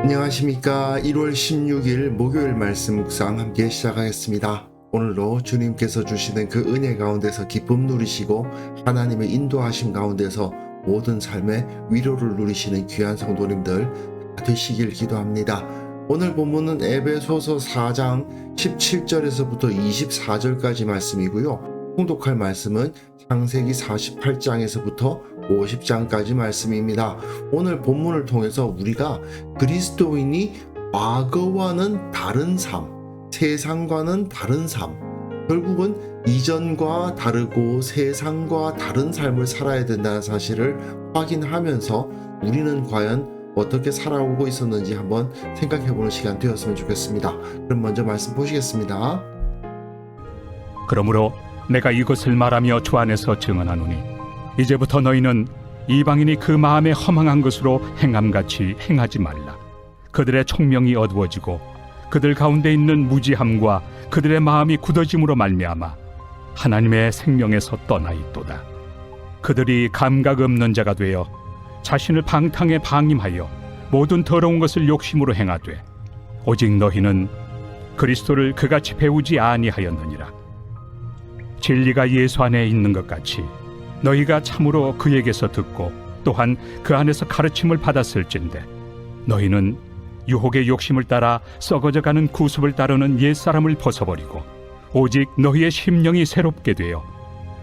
안녕하십니까. 1월 16일 목요일 말씀 묵상 함께 시작하겠습니다. 오늘도 주님께서 주시는 그 은혜 가운데서 기쁨 누리시고 하나님의 인도하심 가운데서 모든 삶의 위로를 누리시는 귀한 성도님들 다 되시길 기도합니다. 오늘 본문은 에베소서 4장 17절에서부터 24절까지 말씀이고요. 통독할 말씀은 창세기 48장에서부터 50장까지 말씀입니다. 오늘 본문을 통해서 우리가 그리스도인이 과거와는 다른 삶, 세상과는 다른 삶, 결국은 이전과 다르고 세상과 다른 삶을 살아야 된다는 사실을 확인하면서 우리는 과연 어떻게 살아오고 있었는지 한번 생각해보는 시간 되었으면 좋겠습니다. 그럼 먼저 말씀 보시겠습니다. 그러므로 내가 이것을 말하며 주 안에서 증언하노니 이제부터 너희는 이방인이 그 마음에 허망한 것으로 행함같이 행하지 말라. 그들의 총명이 어두워지고 그들 가운데 있는 무지함과 그들의 마음이 굳어짐으로 말미암아 하나님의 생명에서 떠나 있도다. 그들이 감각 없는 자가 되어 자신을 방탕에 방임하여 모든 더러운 것을 욕심으로 행하되 오직 너희는 그리스도를 그같이 배우지 아니하였느니라. 진리가 예수 안에 있는 것 같이 너희가 참으로 그에게서 듣고 또한 그 안에서 가르침을 받았을진데 너희는 유혹의 욕심을 따라 썩어져가는 구습을 따르는 옛사람을 벗어버리고 오직 너희의 심령이 새롭게 되어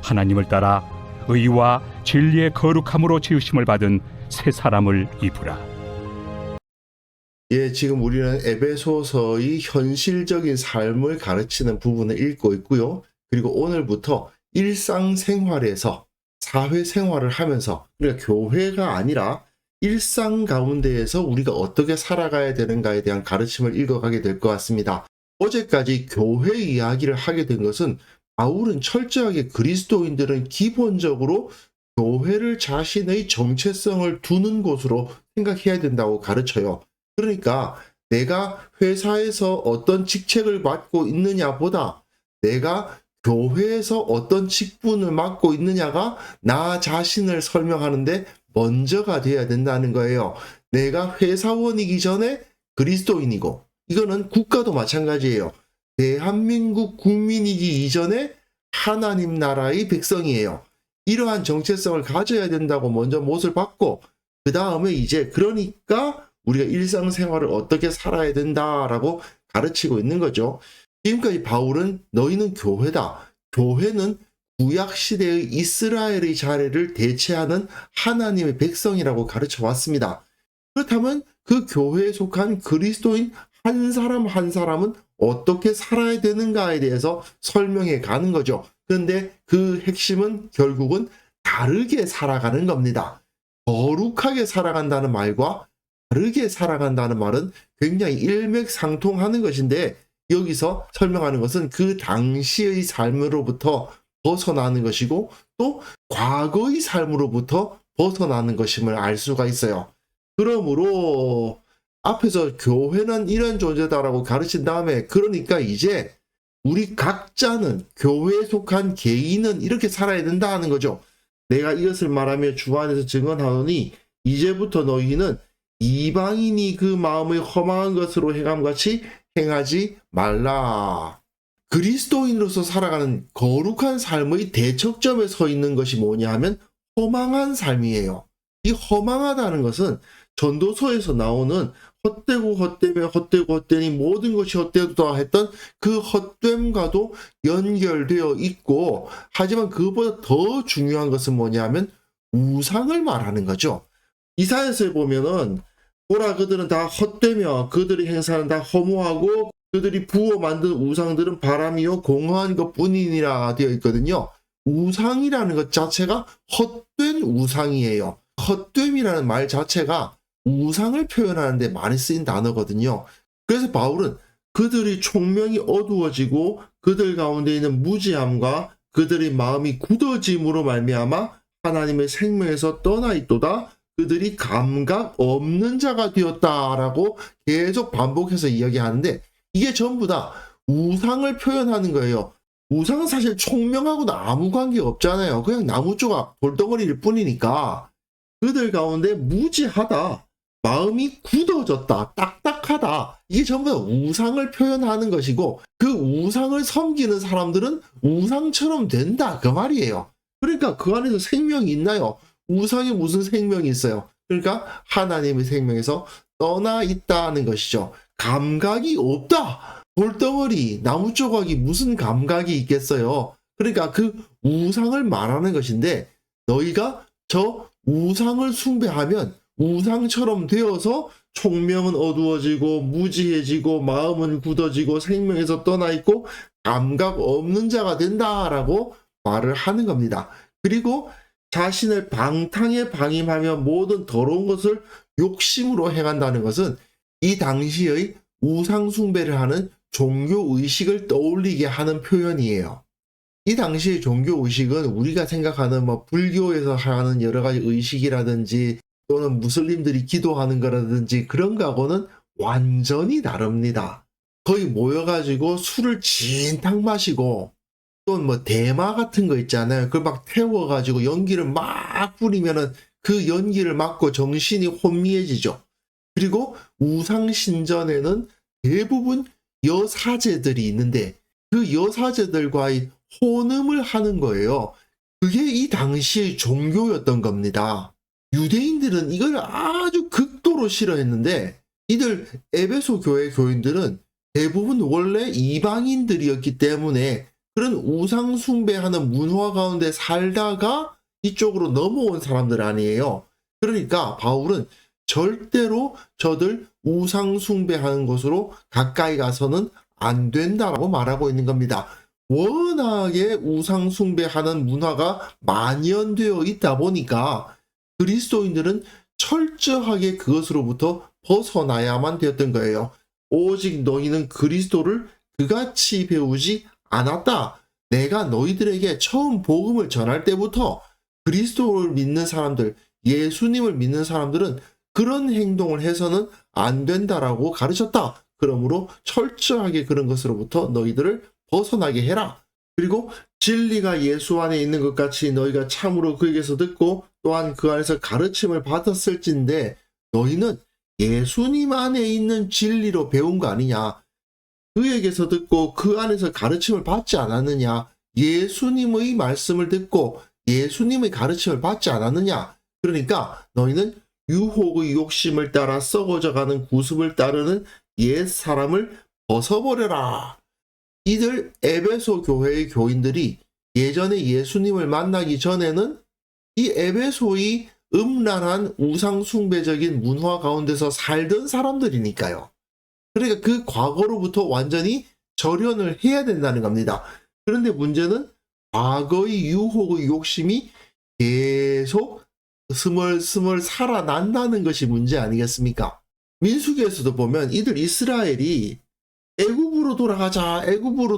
하나님을 따라 의와 진리의 거룩함으로 지으심을 받은 새 사람을 입으라. 지금 우리는 에베소서의 현실적인 삶을 가르치는 부분을 읽고 있고요. 그리고 오늘부터 일상생활에서 사회생활을 하면서 우리가 교회가 아니라 일상 가운데에서 우리가 어떻게 살아가야 되는가에 대한 가르침을 읽어가게 될 것 같습니다. 어제까지 교회 이야기를 하게 된 것은 바울은 철저하게 그리스도인들은 기본적으로 교회를 자신의 정체성을 두는 곳으로 생각해야 된다고 가르쳐요. 그러니까 내가 회사에서 어떤 직책을 맡고 있느냐보다 내가 교회에서 어떤 직분을 맡고 있느냐가 나 자신을 설명하는데 먼저가 돼야 된다는 거예요. 내가 회사원이기 전에 그리스도인이고, 이거는 국가도 마찬가지예요. 대한민국 국민이기 이전에 하나님 나라의 백성이에요. 이러한 정체성을 가져야 된다고 먼저 못을 받고, 그 다음에 이제 그러니까 우리가 일상생활을 어떻게 살아야 된다라고 가르치고 있는 거죠. 지금까지 바울은 너희는 교회다. 교회는 구약시대의 이스라엘의 자리를 대체하는 하나님의 백성이라고 가르쳐 왔습니다. 그렇다면 그 교회에 속한 그리스도인 한 사람 한 사람은 어떻게 살아야 되는가에 대해서 설명해 가는 거죠. 그런데 그 핵심은 결국은 다르게 살아가는 겁니다. 거룩하게 살아간다는 말과 다르게 살아간다는 말은 굉장히 일맥상통하는 것인데 여기서 설명하는 것은 그 당시의 삶으로부터 벗어나는 것이고 또 과거의 삶으로부터 벗어나는 것임을 알 수가 있어요. 그러므로 앞에서 교회는 이런 존재다라고 가르친 다음에 그러니까 이제 우리 각자는 교회에 속한 개인은 이렇게 살아야 된다 하는 거죠. 내가 이것을 말하며 주 안에서 증언하노니 이제부터 너희는 이방인이 그 마음의 허망한 것으로 행함같이 행하지 말라. 그리스도인으로서 살아가는 거룩한 삶의 대척점에 서 있는 것이 뭐냐 하면 허망한 삶이에요. 이 허망하다는 것은 전도서에서 나오는 헛되고 헛되며 헛되고 헛되니 모든 것이 헛되다 했던 그 헛됨과도 연결되어 있고, 하지만 그것보다 더 중요한 것은 뭐냐 하면 우상을 말하는 거죠. 이사야서에 보면은 보라 그들은 다 헛되며 그들의 행사는 다 허무하고 그들이 부어 만든 우상들은 바람이요 공허한 것뿐이니라 되어 있거든요. 우상이라는 것 자체가 헛된 우상이에요. 헛됨이라는 말 자체가 우상을 표현하는 데 많이 쓰인 단어거든요. 그래서 바울은 그들이 총명이 어두워지고 그들 가운데 있는 무지함과 그들의 마음이 굳어짐으로 말미암아 하나님의 생명에서 떠나 있도다. 그들이 감각 없는 자가 되었다라고 계속 반복해서 이야기하는데 이게 전부 다 우상을 표현하는 거예요. 우상은 사실 총명하고는 아무 관계 없잖아요. 그냥 나무 조각, 돌덩어리일 뿐이니까 그들 가운데 무지하다. 마음이 굳어졌다, 딱딱하다. 이게 전부 다 우상을 표현하는 것이고 그 우상을 섬기는 사람들은 우상처럼 된다 그 말이에요. 그러니까 그 안에서 생명이 있나요? 우상에 무슨 생명이 있어요? 그러니까 하나님의 생명에서 떠나 있다는 것이죠. 감각이 없다. 돌덩어리, 나무 조각이 무슨 감각이 있겠어요? 그러니까 그 우상을 말하는 것인데 너희가 저 우상을 숭배하면 우상처럼 되어서 총명은 어두워지고 무지해지고 마음은 굳어지고 생명에서 떠나 있고 감각 없는 자가 된다라고 말을 하는 겁니다. 그리고 자신을 방탕에 방임하며 모든 더러운 것을 욕심으로 행한다는 것은 이 당시의 우상 숭배를 하는 종교 의식을 떠올리게 하는 표현이에요. 이 당시의 종교 의식은 우리가 생각하는 불교에서 하는 여러 가지 의식이라든지 또는 무슬림들이 기도하는 거라든지 그런 거하고는 완전히 다릅니다. 거의 모여가지고 술을 진탕 마시고 또는 대마 같은 거 있잖아요. 그걸 막 태워가지고 연기를 막 뿌리면은 그 연기를 맞고 정신이 혼미해지죠. 그리고 우상신전에는 대부분 여사제들이 있는데 그 여사제들과의 혼음을 하는 거예요. 그게 이 당시의 종교였던 겁니다. 유대인들은 이걸 아주 극도로 싫어했는데 이들 에베소 교회 교인들은 대부분 원래 이방인들이었기 때문에 그런 우상 숭배하는 문화 가운데 살다가 이쪽으로 넘어온 사람들 아니에요. 그러니까 바울은 절대로 저들 우상 숭배하는 것으로 가까이 가서는 안 된다라고 말하고 있는 겁니다. 워낙에 우상 숭배하는 문화가 만연되어 있다 보니까 그리스도인들은 철저하게 그것으로부터 벗어나야만 되었던 거예요. 오직 너희는 그리스도를 그같이 배우지 않았다. 내가 너희들에게 처음 복음을 전할 때부터 그리스도를 믿는 사람들, 예수님을 믿는 사람들은 그런 행동을 해서는 안 된다라고 가르쳤다. 그러므로 철저하게 그런 것으로부터 너희들을 벗어나게 해라. 그리고 진리가 예수 안에 있는 것 같이 너희가 참으로 그에게서 듣고 또한 그 안에서 가르침을 받았을진데 너희는 예수님 안에 있는 진리로 배운 거 아니냐. 그에게서 듣고 그 안에서 가르침을 받지 않았느냐. 예수님의 말씀을 듣고 예수님의 가르침을 받지 않았느냐. 그러니까 너희는 유혹의 욕심을 따라 썩어져가는 구습을 따르는 옛 사람을 벗어버려라. 이들 에베소 교회의 교인들이 예전에 예수님을 만나기 전에는 이 에베소의 음란한 우상숭배적인 문화 가운데서 살던 사람들이니까요. 그러니까 그 과거로부터 완전히 절연을 해야 된다는 겁니다. 그런데 문제는 과거의 유혹의 욕심이 계속 스멀스멀 살아난다는 것이 문제 아니겠습니까? 민수기에서도 보면 이들 이스라엘이 애굽으로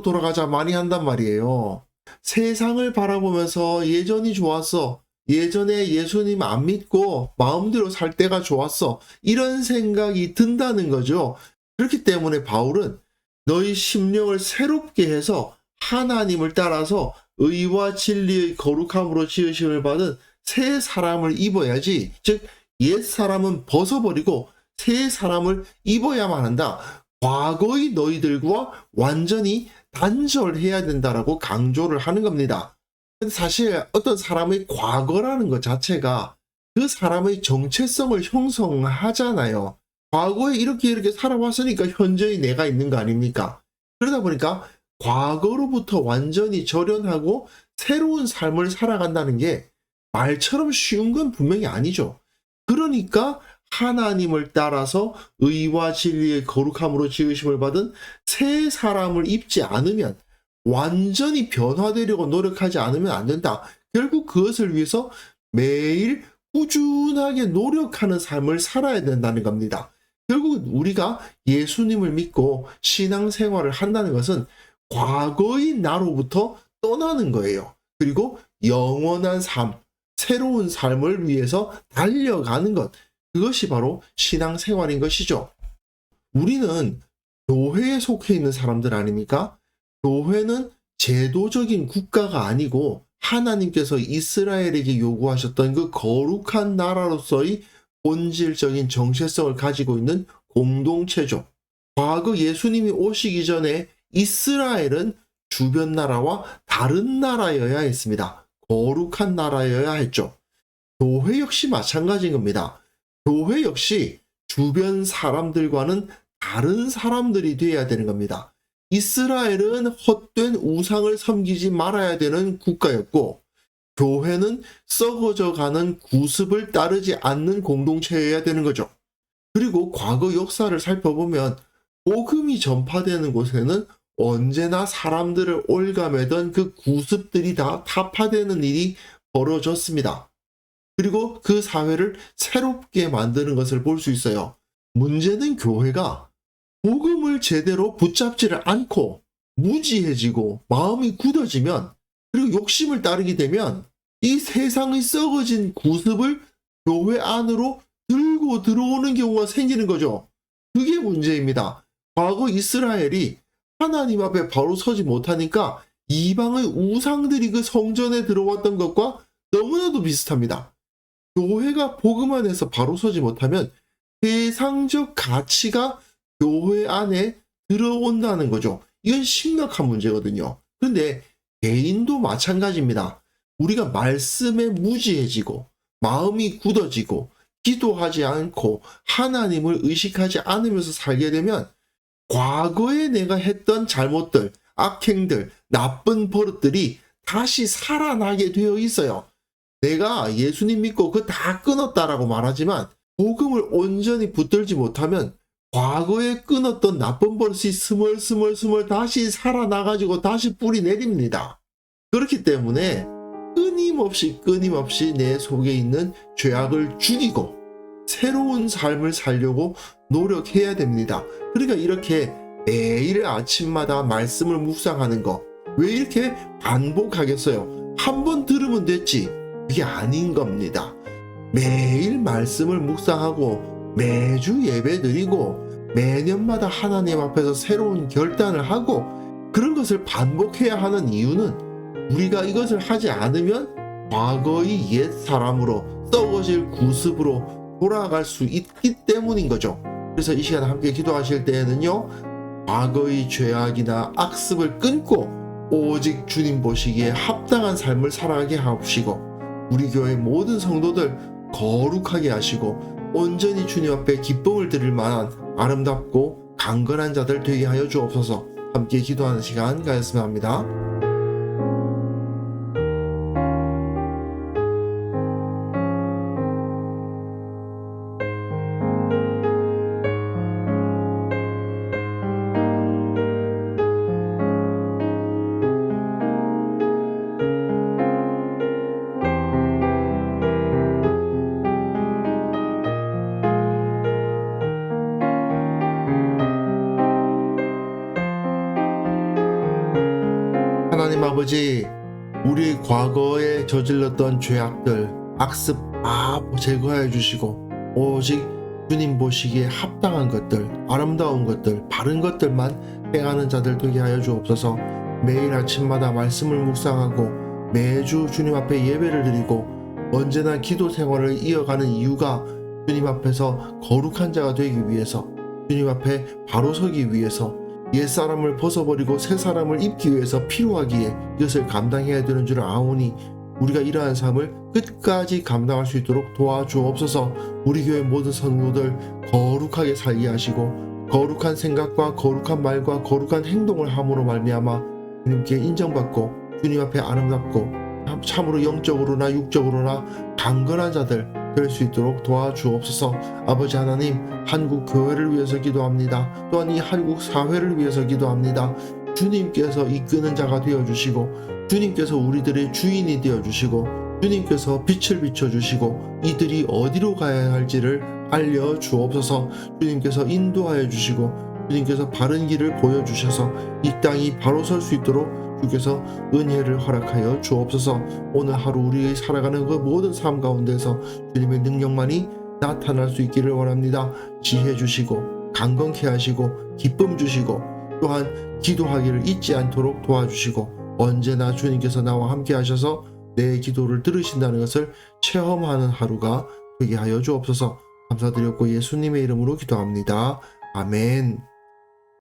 돌아가자 많이 한단 말이에요. 세상을 바라보면서 예전이 좋았어. 예전에 예수님 안 믿고 마음대로 살 때가 좋았어. 이런 생각이 든다는 거죠. 그렇기 때문에 바울은 너희 심령을 새롭게 해서 하나님을 따라서 의와 진리의 거룩함으로 지으심을 받은 새 사람을 입어야지. 즉 옛 사람은 벗어버리고 새 사람을 입어야만 한다. 과거의 너희들과 완전히 단절해야 된다라고 강조를 하는 겁니다. 근데 사실 어떤 사람의 과거라는 것 자체가 그 사람의 정체성을 형성하잖아요. 과거에 이렇게 살아왔으니까 현재의 내가 있는 거 아닙니까? 그러다 보니까 과거로부터 완전히 절연하고 새로운 삶을 살아간다는 게 말처럼 쉬운 건 분명히 아니죠. 그러니까 하나님을 따라서 의와 진리의 거룩함으로 지으심을 받은 새 사람을 입지 않으면, 완전히 변화되려고 노력하지 않으면 안 된다. 결국 그것을 위해서 매일 꾸준하게 노력하는 삶을 살아야 된다는 겁니다. 결국 우리가 예수님을 믿고 신앙생활을 한다는 것은 과거의 나로부터 떠나는 거예요. 그리고 영원한 삶, 새로운 삶을 위해서 달려가는 것, 그것이 바로 신앙생활인 것이죠. 우리는 교회에 속해 있는 사람들 아닙니까? 교회는 제도적인 국가가 아니고 하나님께서 이스라엘에게 요구하셨던 그 거룩한 나라로서의 본질적인 정체성을 가지고 있는 공동체죠. 과거 예수님이 오시기 전에 이스라엘은 주변 나라와 다른 나라여야 했습니다. 거룩한 나라여야 했죠. 교회 역시 마찬가지인 겁니다. 교회 역시 주변 사람들과는 다른 사람들이 되어야 되는 겁니다. 이스라엘은 헛된 우상을 섬기지 말아야 되는 국가였고, 교회는 썩어져 가는 구습을 따르지 않는 공동체여야 되는 거죠. 그리고 과거 역사를 살펴보면 복음이 전파되는 곳에는 언제나 사람들을 올가매던 그 구습들이 다 타파되는 일이 벌어졌습니다. 그리고 그 사회를 새롭게 만드는 것을 볼 수 있어요. 문제는 교회가 복음을 제대로 붙잡지를 않고 무지해지고 마음이 굳어지면, 그리고 욕심을 따르게 되면 이 세상의 썩어진 구습을 교회 안으로 들고 들어오는 경우가 생기는 거죠. 그게 문제입니다. 과거 이스라엘이 하나님 앞에 바로 서지 못하니까 이방의 우상들이 그 성전에 들어왔던 것과 너무나도 비슷합니다. 교회가 복음 안에서 바로 서지 못하면 세상적 가치가 교회 안에 들어온다는 거죠. 이건 심각한 문제거든요. 그런데 개인도 마찬가지입니다. 우리가 말씀에 무지해지고 마음이 굳어지고 기도하지 않고 하나님을 의식하지 않으면서 살게 되면 과거에 내가 했던 잘못들, 악행들, 나쁜 버릇들이 다시 살아나게 되어 있어요. 내가 예수님 믿고 그거 다 끊었다라고 말하지만 복음을 온전히 붙들지 못하면 과거에 끊었던 나쁜 버릇이 스멀스멀 다시 살아나가지고 다시 뿌리 내립니다. 그렇기 때문에 끊임없이 내 속에 있는 죄악을 죽이고 새로운 삶을 살려고 노력해야 됩니다. 그러니까 이렇게 매일 아침마다 말씀을 묵상하는 거, 왜 이렇게 반복하겠어요? 한 번 들으면 됐지. 그게 아닌 겁니다. 매일 말씀을 묵상하고 매주 예배 드리고 매년마다 하나님 앞에서 새로운 결단을 하고 그런 것을 반복해야 하는 이유는 우리가 이것을 하지 않으면 과거의 옛 사람으로 썩어질 구습으로 돌아갈 수 있기 때문인 거죠. 그래서 이 시간 함께 기도하실 때에는요, 과거의 죄악이나 악습을 끊고 오직 주님 보시기에 합당한 삶을 살아가게 하옵시고, 우리 교회 모든 성도들 거룩하게 하시고 온전히 주님 앞에 기쁨을 드릴 만한 아름답고 강건한 자들 되게 하여 주옵소서. 함께 기도하는 시간 가졌으면 합니다. 하나님 아버지, 우리 과거에 저질렀던 죄악들, 악습 다 제거해 주시고 오직 주님 보시기에 합당한 것들, 아름다운 것들, 바른 것들만 행하는 자들 되게 하여 주옵소서. 매일 아침마다 말씀을 묵상하고 매주 주님 앞에 예배를 드리고 언제나 기도 생활을 이어가는 이유가 주님 앞에서 거룩한 자가 되기 위해서, 주님 앞에 바로 서기 위해서, 옛사람을 벗어버리고 새사람을 입기 위해서 필요하기에 이것을 감당해야 되는 줄 아오니 우리가 이러한 삶을 끝까지 감당할 수 있도록 도와주옵소서. 우리 교회 모든 성도들 거룩하게 살게 하시고 거룩한 생각과 거룩한 말과 거룩한 행동을 함으로 말미암아 주님께 인정받고 주님 앞에 아름답고 참으로 영적으로나 육적으로나 강건한 자들 될 수 있도록 도와주옵소서. 아버지 하나님, 한국 교회를 위해서 기도합니다. 또한 이 한국 사회를 위해서 기도합니다. 주님께서 이끄는 자가 되어주시고 주님께서 우리들의 주인이 되어주시고 주님께서 빛을 비춰주시고 이들이 어디로 가야 할지를 알려주옵소서. 주님께서 인도하여 주시고 주님께서 바른 길을 보여주셔서 이 땅이 바로 설 수 있도록 주께서 은혜를 허락하여 주옵소서. 오늘 하루 우리의 살아가는 그 모든 삶 가운데서 주님의 능력만이 나타날 수 있기를 원합니다. 지혜 주시고 강건케 하시고 기쁨 주시고 또한 기도하기를 잊지 않도록 도와주시고 언제나 주님께서 나와 함께 하셔서 내 기도를 들으신다는 것을 체험하는 하루가 되게 하여 주옵소서. 감사드렸고 예수님의 이름으로 기도합니다. 아멘.